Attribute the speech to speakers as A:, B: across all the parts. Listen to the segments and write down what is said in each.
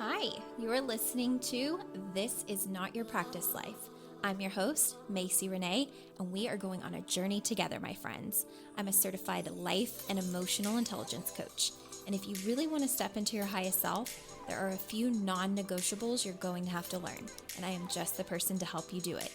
A: Hi, you're listening to This Is Not Your Practice Life. I'm your host, Macie Renae, and we are going on a journey together, my friends. I'm a certified life and emotional intelligence coach, and if you really want to step into your highest self, there are a few non-negotiables you're going to have to learn, and I am just the person to help you do it.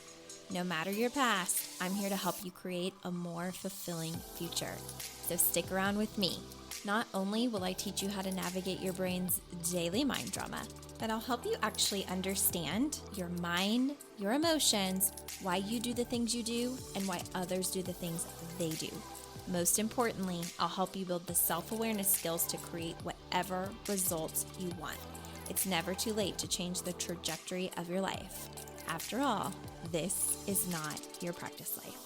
A: No matter your past, I'm here to help you create a more fulfilling future. So stick around with me. Not only will I teach you how to navigate your brain's daily mind drama, but I'll help you actually understand your mind, your emotions, why you do the things you do, and why others do the things they do. Most importantly, I'll help you build the self-awareness skills to create whatever results you want. It's never too late to change the trajectory of your life. After all, this is not your practice life.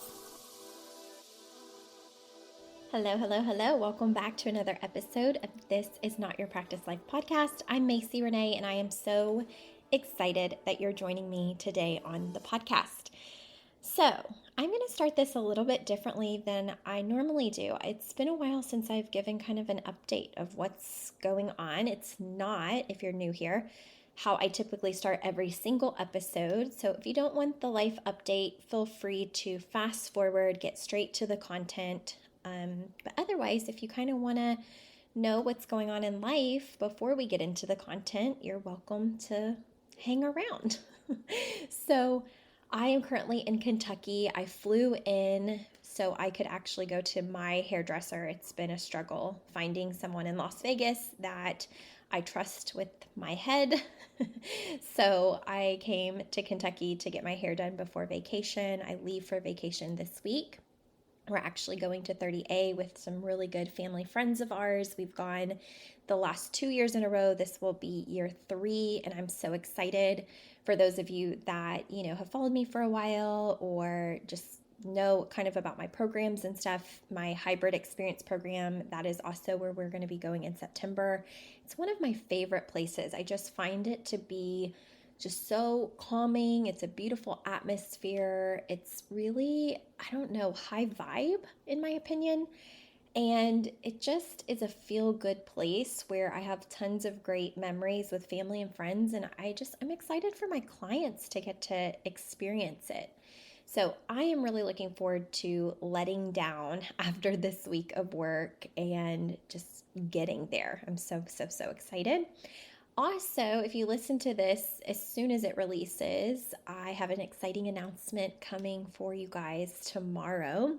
A: Hello. Welcome back to another episode of This Is Not Your Practice Life podcast. I'm Macie Renae, and I am so excited that you're joining me today on the podcast. So I'm going to start this a little bit differently than I normally do. It's been a while since I've given kind of an update of what's going on. It's not, if you're new here, how I typically start every single episode. So if you don't want the life update, feel free to fast forward, get straight to the content. But otherwise, if you kind of want to know what's going on in life before we get into the content, you're welcome to hang around. So I am currently in Kentucky. I flew in so I could actually go to my hairdresser. It's been a struggle finding someone in Las Vegas that I trust with my head. So I came to Kentucky to get my hair done before vacation. I leave for vacation this week. We're actually going to 30A with some really good family friends of ours. We've gone the last 2 years in a row. This will be year 3, and I'm so excited. For those of you that, have followed me for a while or just know kind of about my programs and stuff, my hybrid experience program, that is also where we're going to be going in September. It's one of my favorite places. I just find it to be just so calming. It's a beautiful atmosphere. It's really, high vibe in my opinion. And it just is a feel-good place where I have tons of great memories with family and friends. And I'm excited for my clients to get to experience it. So I am really looking forward to letting down after this week of work and just getting there. I'm so excited. Also, if you listen to this as soon as it releases, I have an exciting announcement coming for you guys tomorrow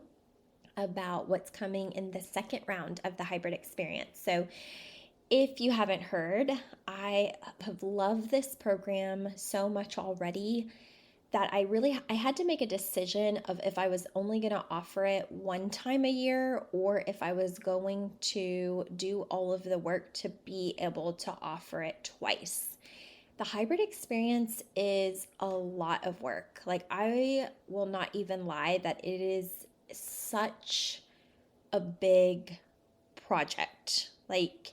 A: about what's coming in the second round of the hybrid experience. So if you haven't heard, I have loved this program so much already that I had to make a decision of if I was only going to offer it one time a year or if I was going to do all of the work to be able to offer it twice. The hybrid experience is a lot of work. Like, I will not even lie that it is such a big project. Like,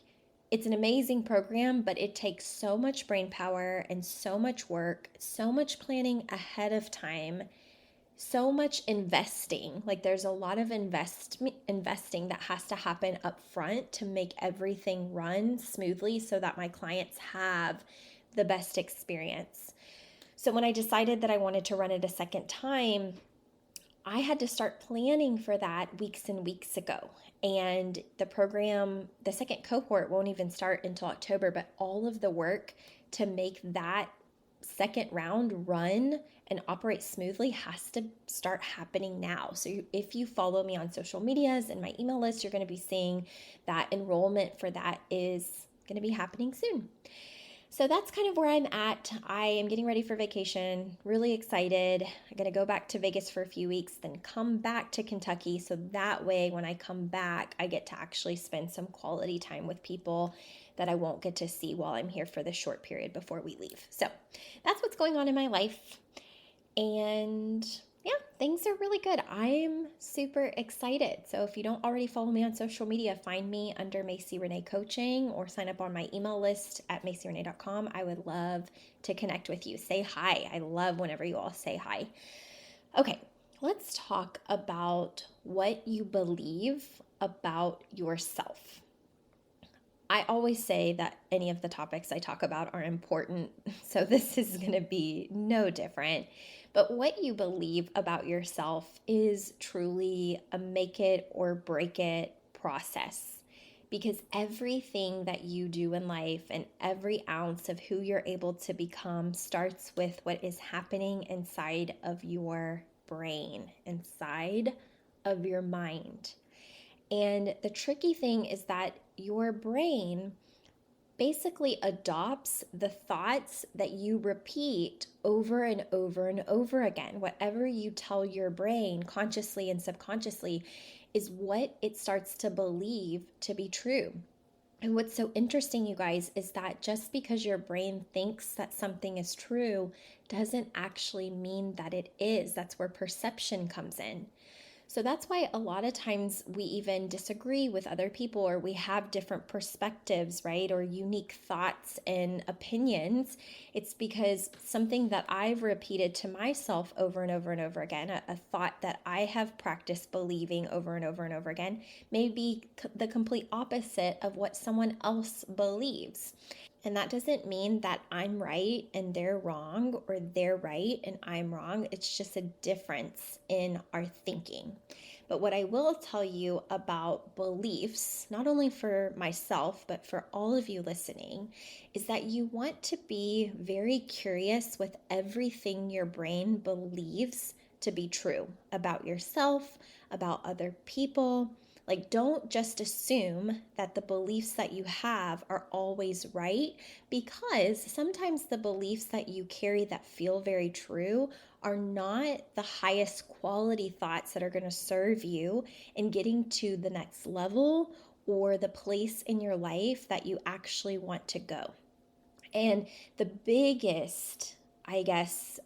A: it's an amazing program, but it takes so much brain power and so much work, so much planning ahead of time, so much investing. Like, there's a lot of investing that has to happen up front to make everything run smoothly so that my clients have the best experience. So when I decided that I wanted to run it a second time, I had to start planning for that weeks and weeks ago. And the program, the second cohort won't even start until October, but all of the work to make that second round run and operate smoothly has to start happening now. So if you follow me on social medias and my email list, you're going to be seeing that enrollment for that is going to be happening soon. So that's kind of where I'm at. I am getting ready for vacation, really excited. I'm going to go back to Vegas for a few weeks, then come back to Kentucky. So that way, when I come back, I get to actually spend some quality time with people that I won't get to see while I'm here for this short period before we leave. So that's what's going on in my life. And yeah, things are really good. I'm super excited. So if you don't already follow me on social media, find me under Macie Renae Coaching or sign up on my email list at macierenae.com. I would love to connect with you. Say hi. I love whenever you all say hi. Okay, let's talk about what you believe about yourself. I always say that any of the topics I talk about are important, so this is going to be no different. But what you believe about yourself is truly a make it or break it process. Because everything that you do in life and every ounce of who you're able to become starts with what is happening inside of your brain, inside of your mind. And the tricky thing is that your brain basically adopts the thoughts that you repeat over and over and over again. Whatever you tell your brain consciously and subconsciously is what it starts to believe to be true. And what's so interesting, you guys, is that just because your brain thinks that something is true doesn't actually mean that it is. That's where perception comes in. So that's why a lot of times we even disagree with other people, or we have different perspectives, right? Or unique thoughts and opinions. It's because something that I've repeated to myself over and over and over again, a thought that I have practiced believing over and over and over again, may be the complete opposite of what someone else believes. And that doesn't mean that I'm right and they're wrong, or they're right and I'm wrong. It's just a difference in our thinking. But what I will tell you about beliefs, not only for myself, but for all of you listening, is that you want to be very curious with everything your brain believes to be true about yourself, about other people. Like, don't just assume that the beliefs that you have are always right, because sometimes the beliefs that you carry that feel very true are not the highest quality thoughts that are going to serve you in getting to the next level or the place in your life that you actually want to go. And the biggest, I guess,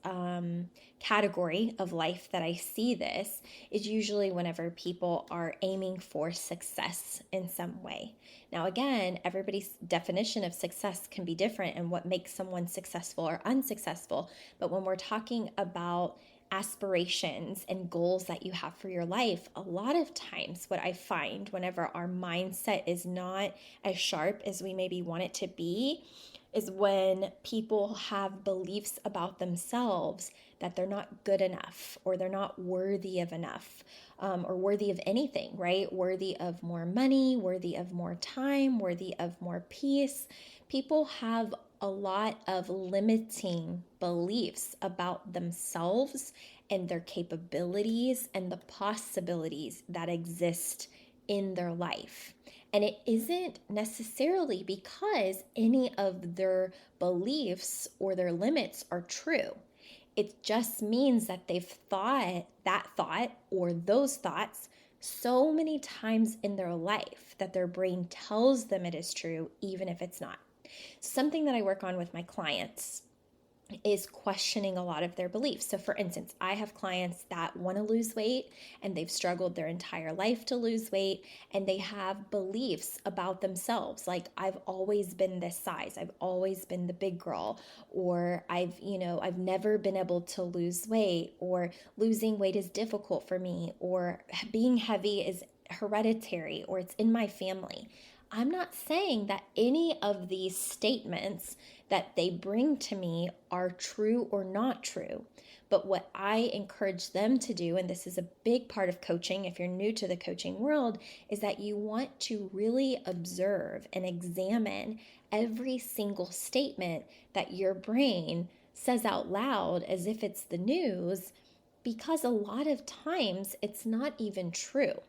A: category of life that I see this is usually whenever people are aiming for success in some way. Now, again, everybody's definition of success can be different and what makes someone successful or unsuccessful. But when we're talking about aspirations and goals that you have for your life, a lot of times what I find whenever our mindset is not as sharp as we maybe want it to be is when people have beliefs about themselves that they're not good enough, or they're not worthy of enough, or worthy of anything, right? Worthy of more money, worthy of more time, worthy of more peace. People have a lot of limiting beliefs about themselves and their capabilities and the possibilities that exist in their life. And it isn't necessarily because any of their beliefs or their limits are true. It just means that they've thought that thought or those thoughts so many times in their life that their brain tells them it is true, even if it's not. Something that I work on with my clients is questioning a lot of their beliefs. So for instance, I have clients that want to lose weight and they've struggled their entire life to lose weight, and they have beliefs about themselves like, I've always been this size, I've always been the big girl, or I've never been able to lose weight, or losing weight is difficult for me, or being heavy is hereditary, or it's in my family. I'm not saying that any of these statements that they bring to me are true or not true. But what I encourage them to do, and this is a big part of coaching if you're new to the coaching world, is that you want to really observe and examine every single statement that your brain says out loud as if it's the news, because a lot of times it's not even true.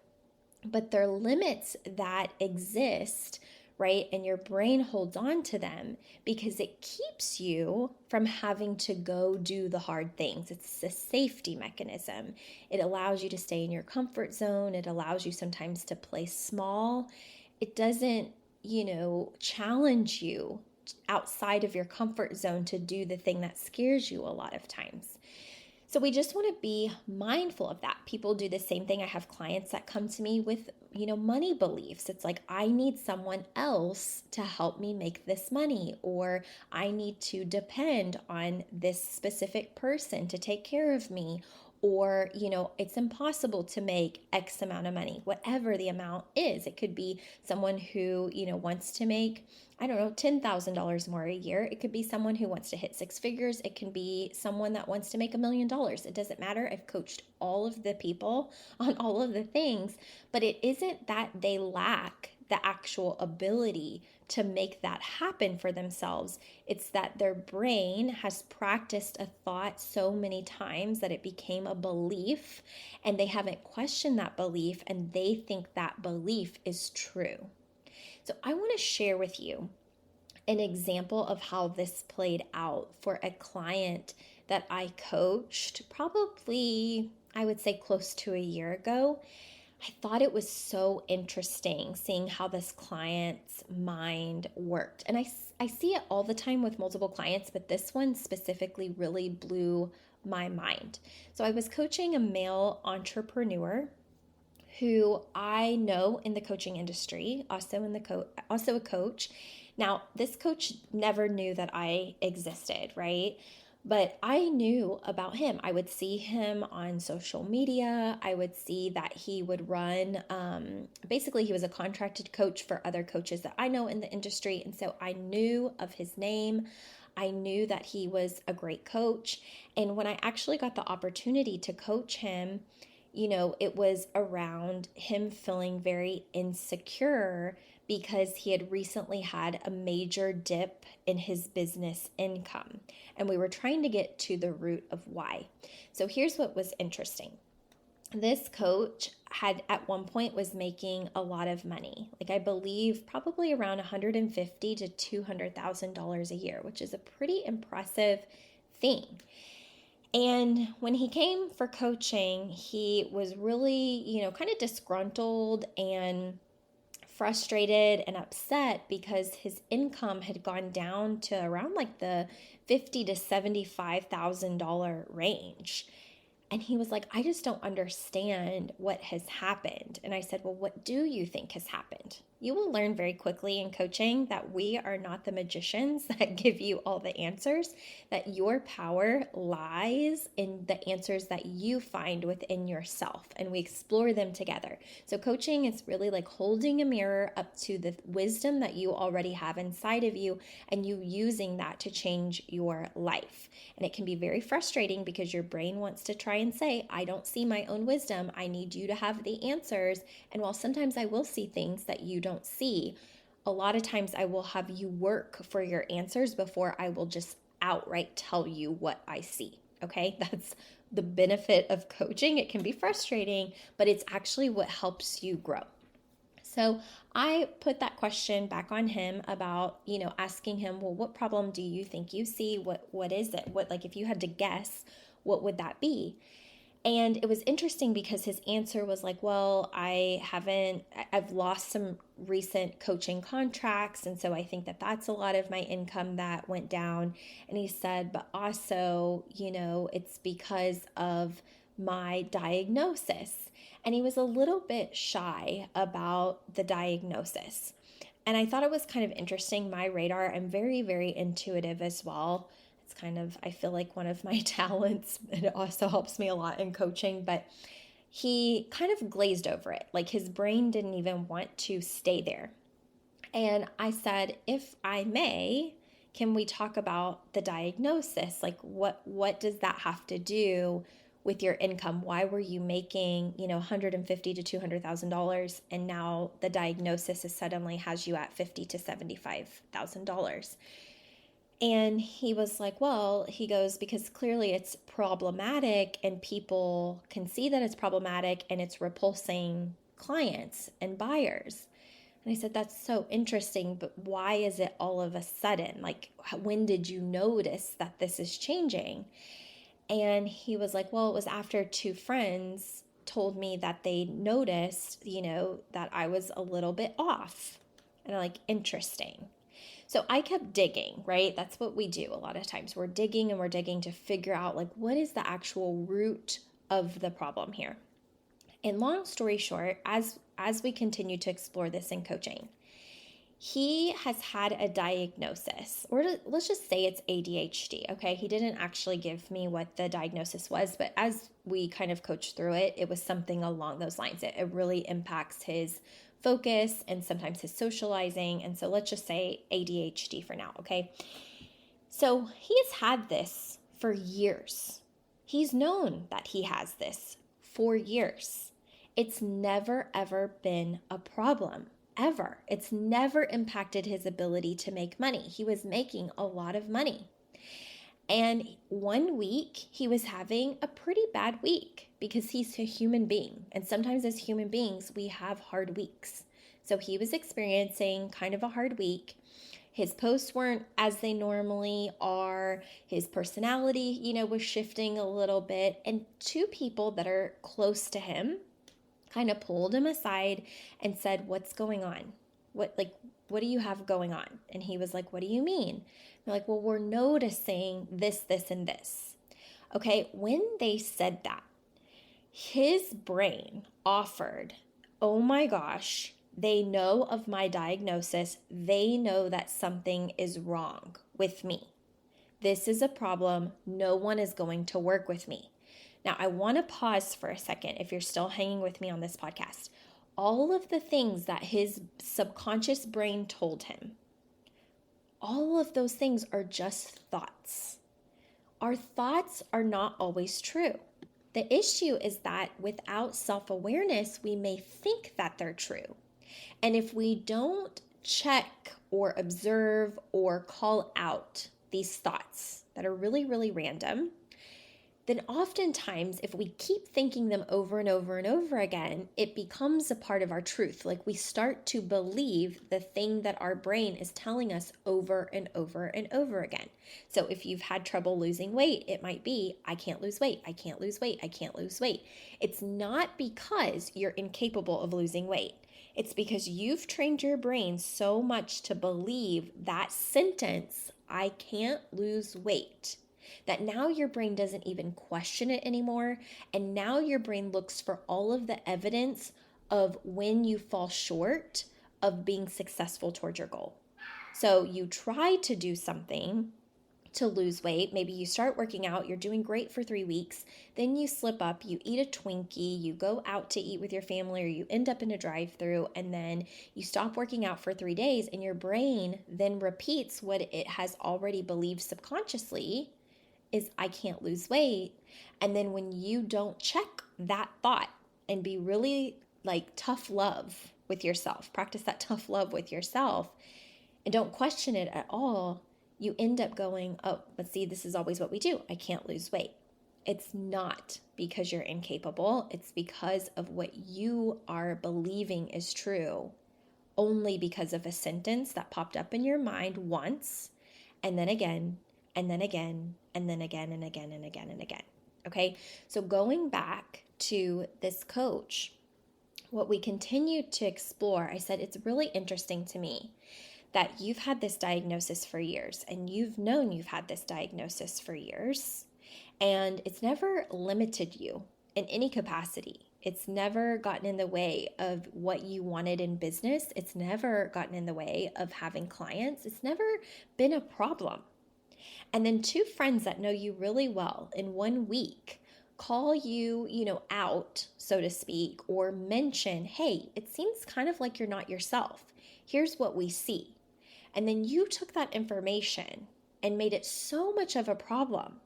A: But there are limits that exist, right? And your brain holds on to them because it keeps you from having to go do the hard things. It's a safety mechanism. It allows you to stay in your comfort zone. It allows you sometimes to play small. It doesn't, challenge you outside of your comfort zone to do the thing that scares you a lot of times. So we just want to be mindful of that. People do the same thing. I have clients that come to me with, money beliefs. It's like, I need someone else to help me make this money, or I need to depend on this specific person to take care of me, or, it's impossible to make X amount of money, whatever the amount is. It could be someone who, wants to make, I don't know, $10,000 more a year. It could be someone who wants to hit six figures. It can be someone that wants to make $1,000,000. It doesn't matter. I've coached all of the people on all of the things, but it isn't that they lack the actual ability to make that happen for themselves. It's that their brain has practiced a thought so many times that it became a belief, and they haven't questioned that belief, and they think that belief is true. So I want to share with you an example of how this played out for a client that I coached probably, I would say, close to a year ago. I thought it was so interesting seeing how this client's mind worked. And I see it all the time with multiple clients, but this one specifically really blew my mind. So I was coaching a male entrepreneur who I know in the coaching industry, also a coach. Now, this coach never knew that I existed, right? But I knew about him. I would see him on social media. I would see that he would run, basically, he was a contracted coach for other coaches that I know in the industry. And so I knew of his name. I knew that he was a great coach. And when I actually got the opportunity to coach him, it was around him feeling very insecure because he had recently had a major dip in his business income. And we were trying to get to the root of why. So here's what was interesting. This coach had at one point was making a lot of money. Like I believe probably around $150,000 to $200,000 a year, which is a pretty impressive thing. And when he came for coaching, he was really, kind of disgruntled and frustrated and upset because his income had gone down to around like the $50,000 to $75,000 range. And he was like, I just don't understand what has happened. And I said, well, what do you think has happened? You will learn very quickly in coaching that we are not the magicians that give you all the answers, that your power lies in the answers that you find within yourself, and we explore them together. So coaching is really like holding a mirror up to the wisdom that you already have inside of you, and you using that to change your life. And it can be very frustrating because your brain wants to try and say, I don't see my own wisdom. I need you to have the answers. And while sometimes I will see things that you don't see, a lot of times I will have you work for your answers before I will just outright tell you what I see. Okay, that's the benefit of coaching. It can be frustrating, but it's actually what helps you grow. So I put that question back on him about, asking him, well, what problem do you think you see? What is it? Like if you had to guess, what would that be? And it was interesting because his answer was like, well, I've lost some recent coaching contracts. And so I think that that's a lot of my income that went down. And he said, but also, it's because of my diagnosis. And he was a little bit shy about the diagnosis. And I thought it was kind of interesting. My radar, I'm very, very intuitive as well. It's kind of, I feel like one of my talents. It also helps me a lot in coaching, but he kind of glazed over it. Like his brain didn't even want to stay there. And I said, if I may, can we talk about the diagnosis? Like what does that have to do with your income? Why were you making, $150,000 to $200,000, and now the diagnosis is suddenly has you at $50,000 to $75,000? And he was like, well, he goes, because clearly it's problematic and people can see that it's problematic and it's repulsing clients and buyers. And I said, that's so interesting, but why is it all of a sudden? Like, when did you notice that this is changing? And he was like, well, it was after two friends told me that they noticed, that I was a little bit off. And I'm like, interesting. So I kept digging, right? That's what we do a lot of times. We're digging and we're digging to figure out like what is the actual root of the problem here. And long story short, as we continue to explore this in coaching, he has had a diagnosis, or let's just say it's ADHD, okay? He didn't actually give me what the diagnosis was, but as we kind of coached through it, it was something along those lines. It really impacts his focus and sometimes his socializing. And so let's just say ADHD for now, okay? So he has had this for years. He's known that he has this for years. It's never, ever been a problem. Ever. It's never impacted his ability to make money. He was making a lot of money. And one week he was having a pretty bad week because he's a human being. And sometimes as human beings, we have hard weeks. So he was experiencing kind of a hard week. His posts weren't as they normally are. His personality, was shifting a little bit. And two people that are close to him kind of pulled him aside and said, "What's going on? What do you have going on?" And he was like, "What do you mean?" They're like, "Well, we're noticing this, this, and this." Okay, when they said that, his brain offered, "Oh my gosh, they know of my diagnosis. They know that something is wrong with me. This is a problem. No one is going to work with me." Now, I want to pause for a second if you're still hanging with me on this podcast. All of the things that his subconscious brain told him, all of those things are just thoughts. Our thoughts are not always true. The issue is that without self-awareness, we may think that they're true. And if we don't check or observe or call out these thoughts that are really, really random, then oftentimes if we keep thinking them over and over and over again, it becomes a part of our truth. Like we start to believe the thing that our brain is telling us over and over and over again. So if you've had trouble losing weight, it might be, "I can't lose weight, I can't lose weight, I can't lose weight." It's not because you're incapable of losing weight. It's because you've trained your brain so much to believe that sentence, "I can't lose weight," that now your brain doesn't even question it anymore. And now your brain looks for all of the evidence of when you fall short of being successful towards your goal. So you try to do something to lose weight. Maybe you start working out, you're doing great for 3 weeks, then you slip up, you eat a Twinkie, you go out to eat with your family, or you end up in a drive-through, and then you stop working out for 3 days, and your brain then repeats what it has already believed subconsciously is, "I can't lose weight." And then when you don't check that thought and be really tough love with yourself, practice that tough love with yourself and don't question it at all, you end up going, "Oh, but see, this is always what we do. I can't lose weight." It's not because you're incapable. It's because of what you are believing is true, only because of a sentence that popped up in your mind once, and then again, and then again, and then again, and again, and again, and again. Okay, so going back to this coach, what we continued to explore, I said, it's really interesting to me that you've had this diagnosis for years, and you've known you've had this diagnosis for years, and it's never limited you in any capacity. It's never gotten in the way of what you wanted in business. It's never gotten in the way of having clients. It's never been a problem. And then two friends that know you really well in 1 week call you, out, so to speak, or mention, "Hey, it seems kind of like you're not yourself. Here's what we see." And then you took that information and made it so much of a problem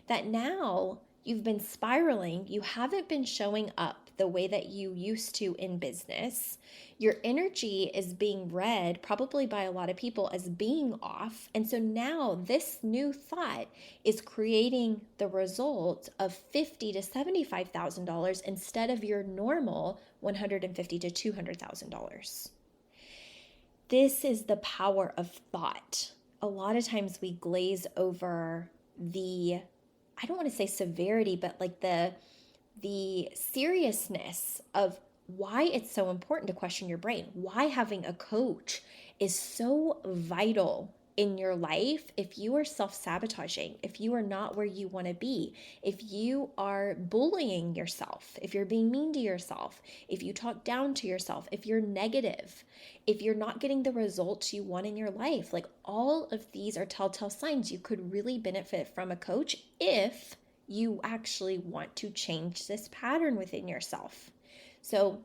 A: that now you've been spiraling. You haven't been showing up the way that you used to in business. Your energy is being read probably by a lot of people as being off. And so now this new thought is creating the result of $50,000 to $75,000 instead of your normal $150,000 to $200,000. This is the power of thought. A lot of times we glaze over the, I don't want to say severity, but the seriousness of why it's so important to question your brain, why having a coach is so vital in your life if you are self-sabotaging, if you are not where you want to be, if you are bullying yourself, if you're being mean to yourself, if you talk down to yourself, if you're negative, if you're not getting the results you want in your life. Like, all of these are telltale signs you could really benefit from a coach if you actually want to change this pattern within yourself. So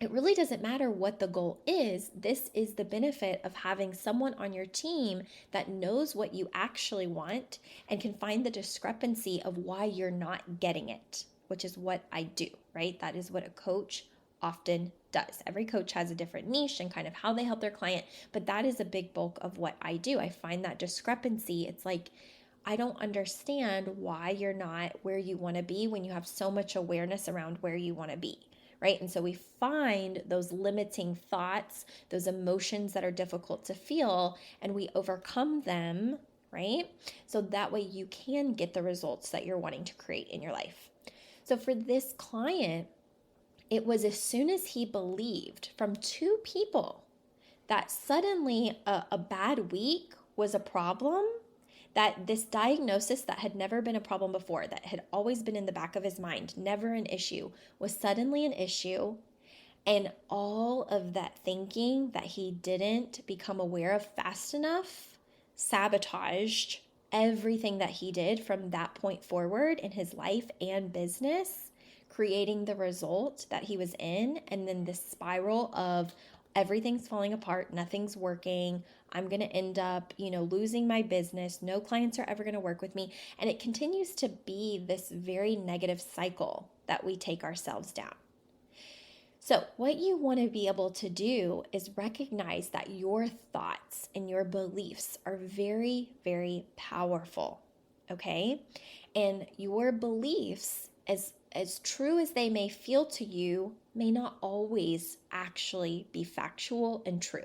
A: it really doesn't matter what the goal is. This is the benefit of having someone on your team that knows what you actually want and can find the discrepancy of why you're not getting it, which is what I do, right? That is what a coach often does. Every coach has a different niche and kind of how they help their client, but that is a big bulk of what I do. I find that discrepancy. It's like, I don't understand why you're not where you want to be when you have so much awareness around where you want to be. Right? And so we find those limiting thoughts, those emotions that are difficult to feel, and we overcome them, right? So that way you can get the results that you're wanting to create in your life. So for this client, it was as soon as he believed from two people that suddenly a bad week was a problem, that this diagnosis that had never been a problem before, that had always been in the back of his mind, never an issue, was suddenly an issue. And all of that thinking that he didn't become aware of fast enough sabotaged everything that he did from that point forward in his life and business, creating the result that he was in. And then this spiral of everything's falling apart, nothing's working, I'm going to end up, losing my business. No clients are ever going to work with me. And it continues to be this very negative cycle that we take ourselves down. So what you want to be able to do is recognize that your thoughts and your beliefs are very, very powerful. Okay? And your beliefs, as true as they may feel to you, may not always actually be factual and true.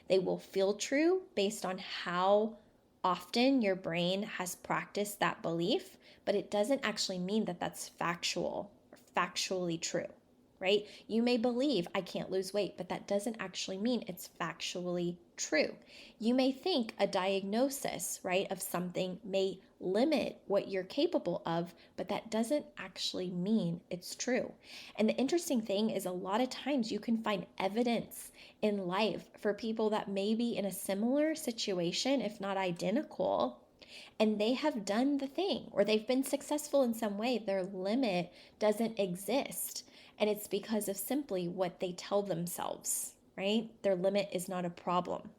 A: They will feel true based on how often your brain has practiced that belief, but it doesn't actually mean that that's factual or factually true, right? You may believe I can't lose weight, but that doesn't actually mean it's factually true. You may think a diagnosis, right, of something may limit what you're capable of, but that doesn't actually mean it's true. And the interesting thing is, a lot of times you can find evidence in life for people that may be in a similar situation, if not identical, and they have done the thing, or they've been successful in some way. Their limit doesn't exist. And it's because of simply what they tell themselves, right? Their limit is not a problem.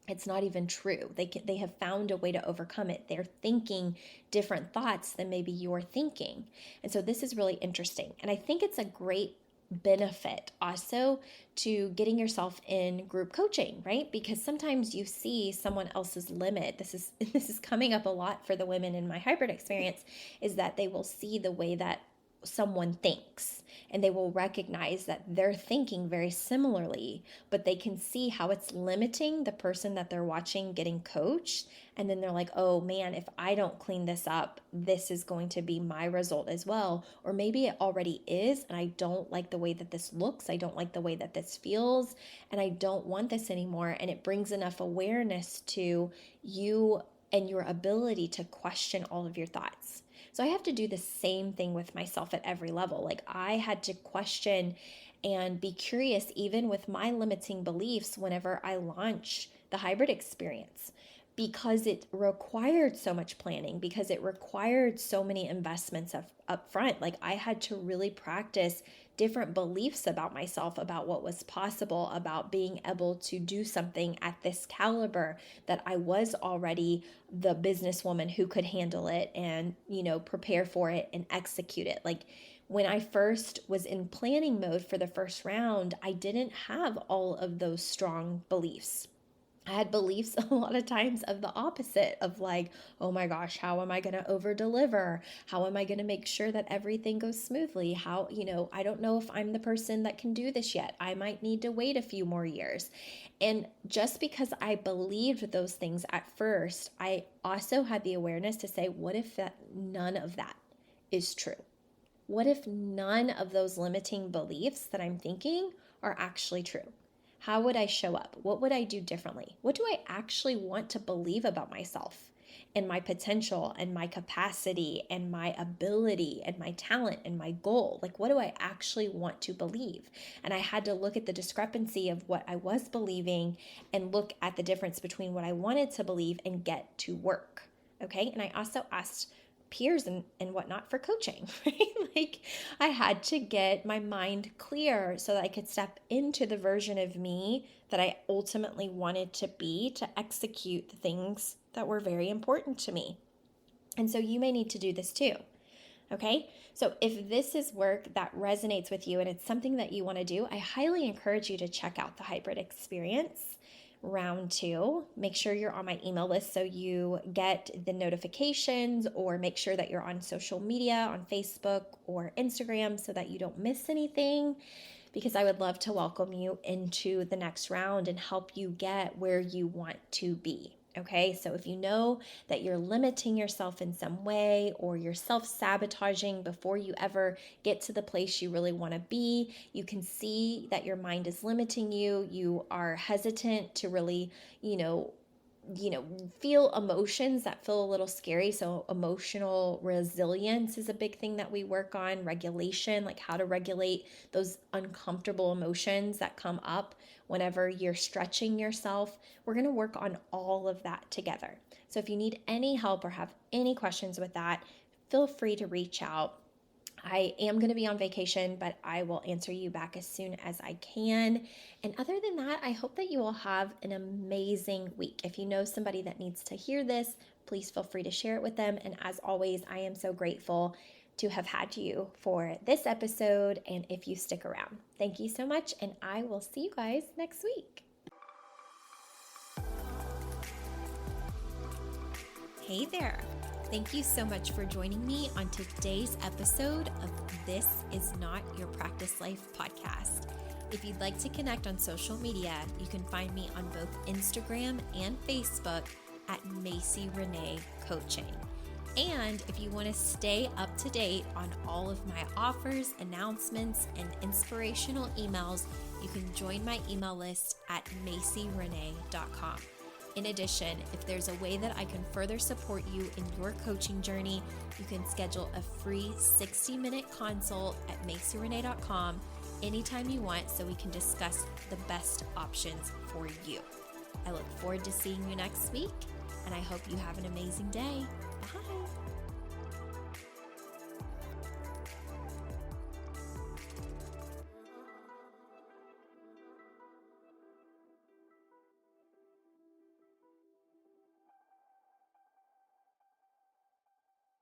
A: It's not even true. They have found a way to overcome it. They're thinking different thoughts than maybe you're thinking. And so this is really interesting. And I think it's a great benefit also to getting yourself in group coaching, right? Because sometimes you see someone else's limit. This is coming up a lot for the women in my hybrid experience, is that they will see the way that someone thinks, and they will recognize that they're thinking very similarly, but they can see how it's limiting the person that they're watching getting coached. And then they're like, oh man, if I don't clean this up, this is going to be my result as well. Or maybe it already is, and I don't like the way that this looks. I don't like the way that this feels, and I don't want this anymore. And it brings enough awareness to you and your ability to question all of your thoughts. So I have to do the same thing with myself at every level. Like, I had to question and be curious even with my limiting beliefs whenever I launch the hybrid experience, because it required so much planning, because it required so many investments up front. Like, I had to really practice different beliefs about myself, about what was possible, about being able to do something at this caliber, that I was already the businesswoman who could handle it and, prepare for it and execute it. Like, when I first was in planning mode for the first round, I didn't have all of those strong beliefs. I had beliefs a lot of times of the opposite, of like, oh my gosh, how am I going to over deliver? How am I going to make sure that everything goes smoothly? How, I don't know if I'm the person that can do this yet. I might need to wait a few more years. And just because I believed those things at first, I also had the awareness to say, what if none of that is true? What if none of those limiting beliefs that I'm thinking are actually true? How would I show up? What would I do differently? What do I actually want to believe about myself and my potential and my capacity and my ability and my talent and my goal? Like, what do I actually want to believe? And I had to look at the discrepancy of what I was believing and look at the difference between what I wanted to believe and get to work. Okay. And I also asked peers and whatnot for coaching, right? Like, I had to get my mind clear so that I could step into the version of me that I ultimately wanted to be to execute the things that were very important to me. And so you may need to do this too. Okay. So if this is work that resonates with you and it's something that you want to do, I highly encourage you to check out the hybrid experience round 2. Make sure you're on my email list so you get the notifications, or make sure that you're on social media on Facebook or Instagram so that you don't miss anything, because I would love to welcome you into the next round and help you get where you want to be. Okay, so if you know that you're limiting yourself in some way, or you're self-sabotaging before you ever get to the place you really want to be, you can see that your mind is limiting you. You are hesitant to really, feel emotions that feel a little scary. So emotional resilience is a big thing that we work on. Regulation, like how to regulate those uncomfortable emotions that come up whenever you're stretching yourself. We're going to work on all of that together. So if you need any help or have any questions with that, feel free to reach out. I am going to be on vacation, but I will answer you back as soon as I can. And other than that, I hope that you will have an amazing week. If you know somebody that needs to hear this, please feel free to share it with them. And as always, I am so grateful to have had you for this episode, and if you stick around. Thank you so much, and I will see you guys next week. Hey there. Thank you so much for joining me on today's episode of This Is Not Your Practice Life podcast. If you'd like to connect on social media, you can find me on both Instagram and Facebook at Macie Renae Coaching. And if you want to stay up to date on all of my offers, announcements, and inspirational emails, you can join my email list at macierenae.com. In addition, if there's a way that I can further support you in your coaching journey, you can schedule a free 60-minute consult at macierenae.com anytime you want, so we can discuss the best options for you. I look forward to seeing you next week, and I hope you have an amazing day. Bye.